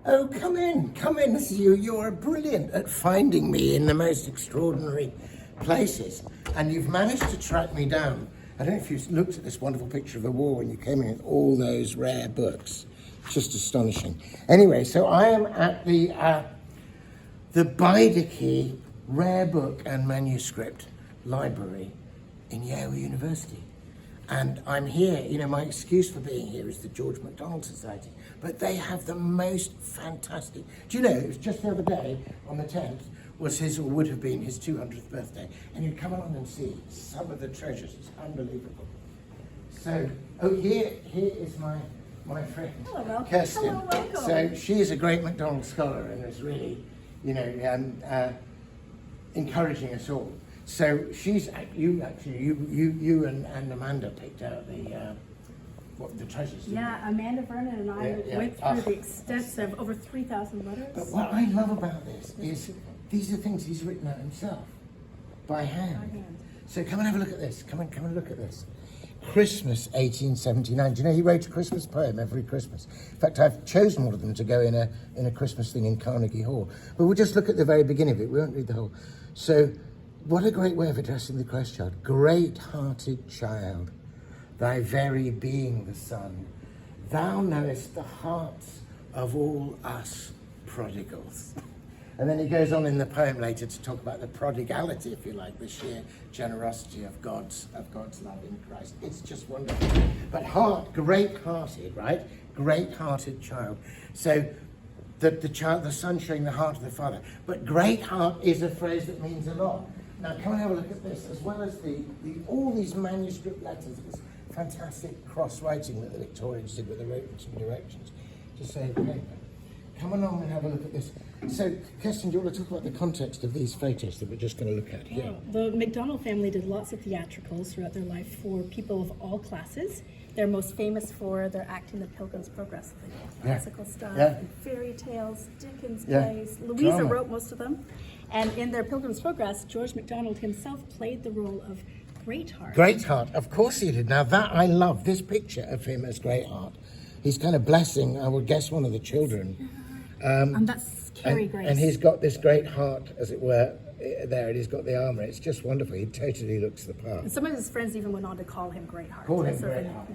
Oh, come in. This is you. You're brilliant at finding me in the most extraordinary places. And you've managed to track me down. I don't know if you looked at this wonderful picture of the wall when you came in with all those rare books. Just astonishing. Anyway, so I am at the Beinecke Rare Book and Manuscript Library in Yale University. And I'm here, you know, my excuse for being here is the George MacDonald Society, but they have the most fantastic, do you know, it was just the other day, on the 10th, was his, or would have been, his 200th birthday, and you'd come along and see some of the treasures. It's unbelievable. So, here is my friend, Hello, Kirsten. Hello, welcome. So she is a great MacDonald scholar and is really, you know, encouraging us all. So you and Amanda picked out the treasures. Yeah, Amanda Vernon and I went through the extensive over 3,000 letters. But what I love about this is these are things he's written out himself by hand. So come and have a look at this. Come and look at this. Christmas 1879. Do you know he wrote a Christmas poem every Christmas? In fact, I've chosen one of them to go in a Christmas thing in Carnegie Hall. But we'll just look at the very beginning of it. We won't read the whole. So, what a great way of addressing the Christ child. Great-hearted child, thy very being the Son, thou knowest the hearts of all us prodigals. And then he goes on in the poem later to talk about the prodigality, if you like, the sheer generosity of God's love in Christ. It's just wonderful. But great-hearted, right? Great-hearted child. So the son showing the heart of the Father. But great heart is a phrase that means a lot. Now, come and have a look at this, as well as all these manuscript letters. This fantastic cross-writing that the Victorians did with the written directions to save paper. Come along and have a look at this. So, Kirsten, do you want to talk about the context of these photos that we're just going to look at here? The MacDonald family did lots of theatricals throughout their life for people of all classes. They're most famous for their acting the Pilgrim's Progress, classical stuff, and fairy tales, Dickens plays. Louisa wrote most of them. And in their Pilgrim's Progress, George MacDonald himself played the role of Greatheart. Greatheart, of course he did. Now that I love, this picture of him as Greatheart. He's kind of blessing, I would guess, one of the children. And that's Carrie Grace. And he's got this great heart, as it were, there, and he's got the armour. It's just wonderful. He totally looks the part. And some of his friends even went on to call him Greatheart. Call him Greatheart,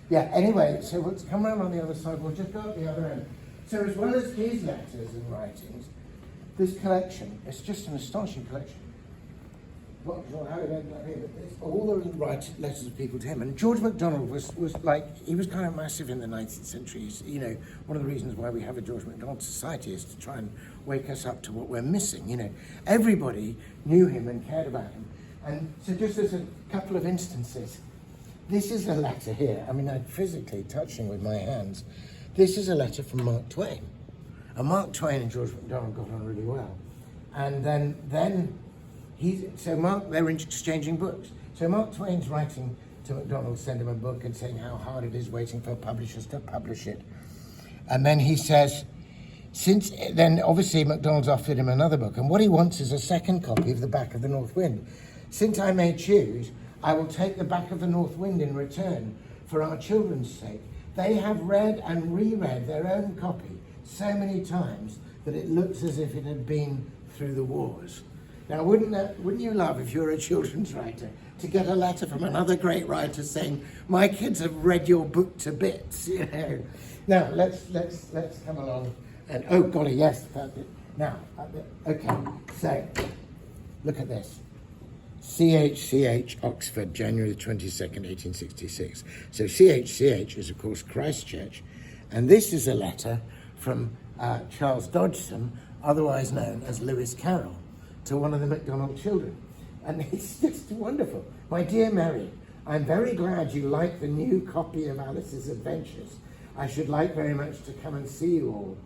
yeah. Anyway, so we'll come around on the other side. We'll just go at the other end. So as well as his letters and writings, this collection, it's just an astonishing collection. Not sure how it ended up here, but it's all the letters of people to him. And George MacDonald was like, he was kind of massive in the 19th century. He's, you know, one of the reasons why we have a George MacDonald Society is to try and wake us up to what we're missing, you know. Everybody knew him and cared about him. And so just as a couple of instances, this is a letter here. I mean, I'm physically touching with my hands. This is a letter from Mark Twain. And Mark Twain and George MacDonald got on really well. And then they're exchanging books. So Mark Twain's writing to MacDonald, send him a book and saying how hard it is waiting for publishers to publish it. And then he says, then obviously MacDonald's offered him another book, and what he wants is a second copy of The Back of the North Wind. Since I may choose, I will take The Back of the North Wind in return for our children's sake. They have read and reread their own copy so many times that it looks as if it had been through the wars. Now, wouldn't you love, if you're a children's writer, to get a letter from another great writer saying, "My kids have read your book to bits," you know? Now, let's come along and oh golly, yes, that's it. Now, okay, so look at this. CHCH, Oxford, January the 22nd, 1866. So CHCH is, of course, Christchurch, and this is a letter from Charles Dodgson, otherwise known as Lewis Carroll, to one of the MacDonald children. And it's just wonderful. My dear Mary, I'm very glad you like the new copy of Alice's Adventures. I should like very much to come and see you all.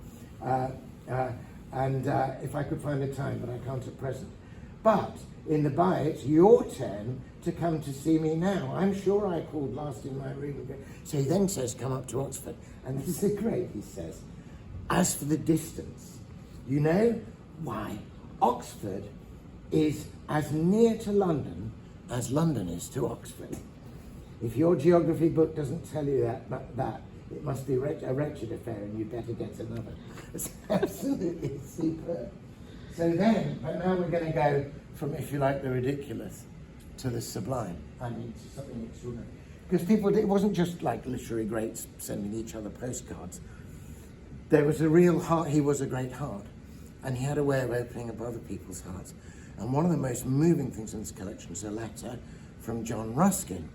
If I could find a time, but I can't at present. But in the by, it's your turn to come to see me now. I'm sure I called last in my room. So he then says, come up to Oxford. And this is great, he says. As for the distance, you know, why? Oxford is as near to London as London is to Oxford. If your geography book doesn't tell you that, It must be a wretched affair, and you'd better get another. It's absolutely superb. So then, but now we're going to go from, if you like, the ridiculous to the sublime. I mean, to something extraordinary. Because people, it wasn't just like literary greats sending each other postcards. There was a real heart. He was a great heart, and he had a way of opening up other people's hearts. And one of the most moving things in this collection is a letter from John Ruskin.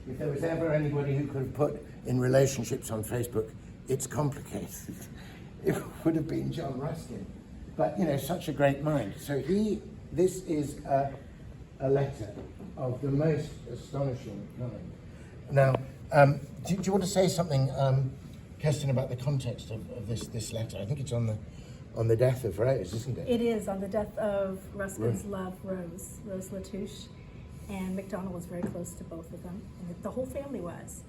If there was ever anybody who could have put in relationships on Facebook, it's complicated, it would have been John Ruskin. But, you know, such a great mind. So this is a letter of the most astonishing kind. Now, do you want to say something, Kirsten, about the context of this letter? I think it's on the death of Rose, isn't it? It is on the death of Ruskin's love, Rose Latouche. And MacDonald was very close to both of them, and the whole family was.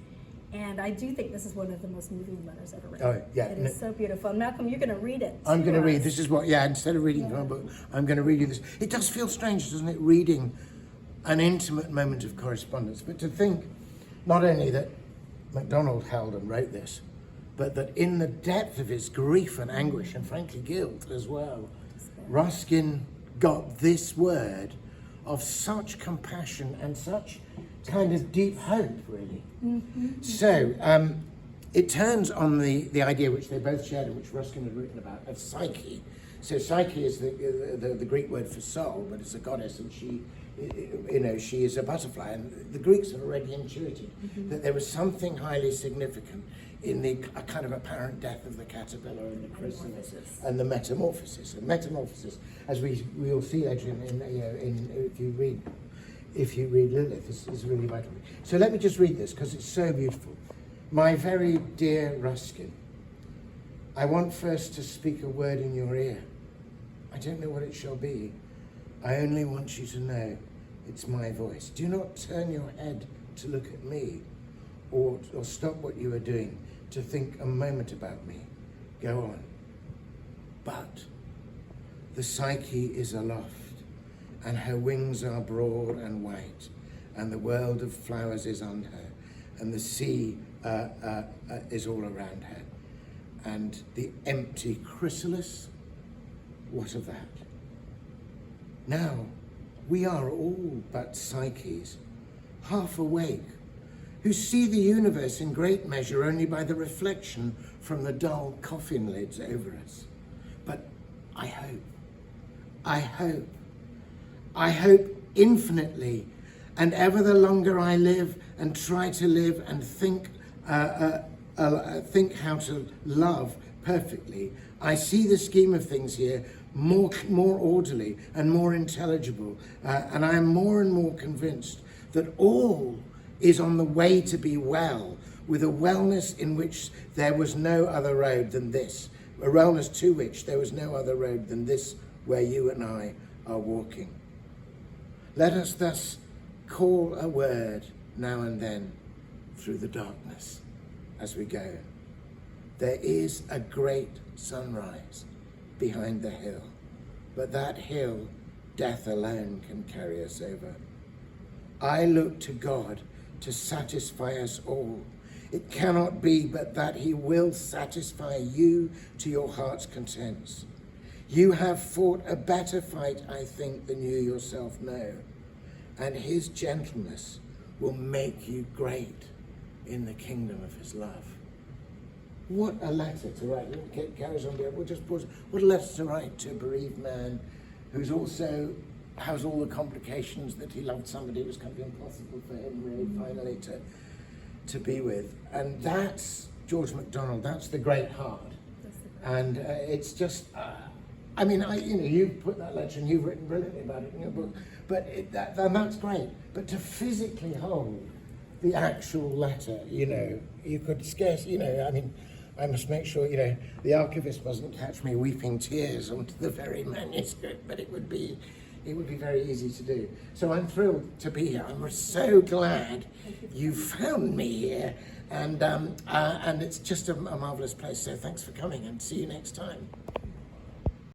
And I do think this is one of the most moving letters ever written. Oh, yeah. It is so beautiful. And Malcolm, you're going to read it. I'm going to read. This is what, instead of reading from a book, I'm going to read you this. It does feel strange, doesn't it, reading an intimate moment of correspondence, but to think not only that MacDonald held and wrote this, but that in the depth of his grief and anguish, and frankly guilt as well, Ruskin got this word of such compassion and such kind of deep hope, really. Mm-hmm. So it turns on the idea which they both shared and which Ruskin had written about, of Psyche. So Psyche is the Greek word for soul, but it's a goddess, and she is a butterfly. And the Greeks had already intuited that there was something highly significant in the kind of apparent death of the caterpillar and the chrysalis and the metamorphosis. And metamorphosis, as we will see later if you read Lilith, is really vital. So let me just read this because it's so beautiful. My very dear Ruskin, I want first to speak a word in your ear. I don't know what it shall be. I only want you to know it's my voice. Do not turn your head to look at me, or stop what you are doing to think a moment about me. Go on. But the Psyche is aloft, and her wings are broad and white, and the world of flowers is on her, and the sea is all around her. And the empty chrysalis, what of that? Now, we are all but Psyches, half awake, who see the universe in great measure only by the reflection from the dull coffin lids over us. But I hope infinitely, and ever the longer I live and try to live and think how to love perfectly, I see the scheme of things here more orderly and more intelligible, and I am more and more convinced that all is on the way to be well, with a wellness in which there was no other road than this, a wellness to which there was no other road than this where you and I are walking. Let us thus call a word now and then through the darkness as we go. There is a great sunrise behind the hill, but that hill death alone can carry us over. I look to God to satisfy us all. It cannot be but that he will satisfy you to your heart's contents. You have fought a better fight, I think, than you yourself know, and his gentleness will make you great in the kingdom of his love. What a letter to write. It carries on. We'll just pause. What a letter to write to a bereaved man who's also has all the complications that he loved somebody. It was kind of impossible for him, really, finally, to be with. And that's George MacDonald. That's the great heart. And it's just, you've put that letter and you've written brilliantly about it in your book. But that's great. But to physically hold the actual letter, you could scarce, I must make sure, the archivist mustn't catch me weeping tears onto the very manuscript, but it would be very easy to do. So I'm thrilled to be here. I'm so glad you found me here, and it's just a marvelous place. So thanks for coming, and see you next time.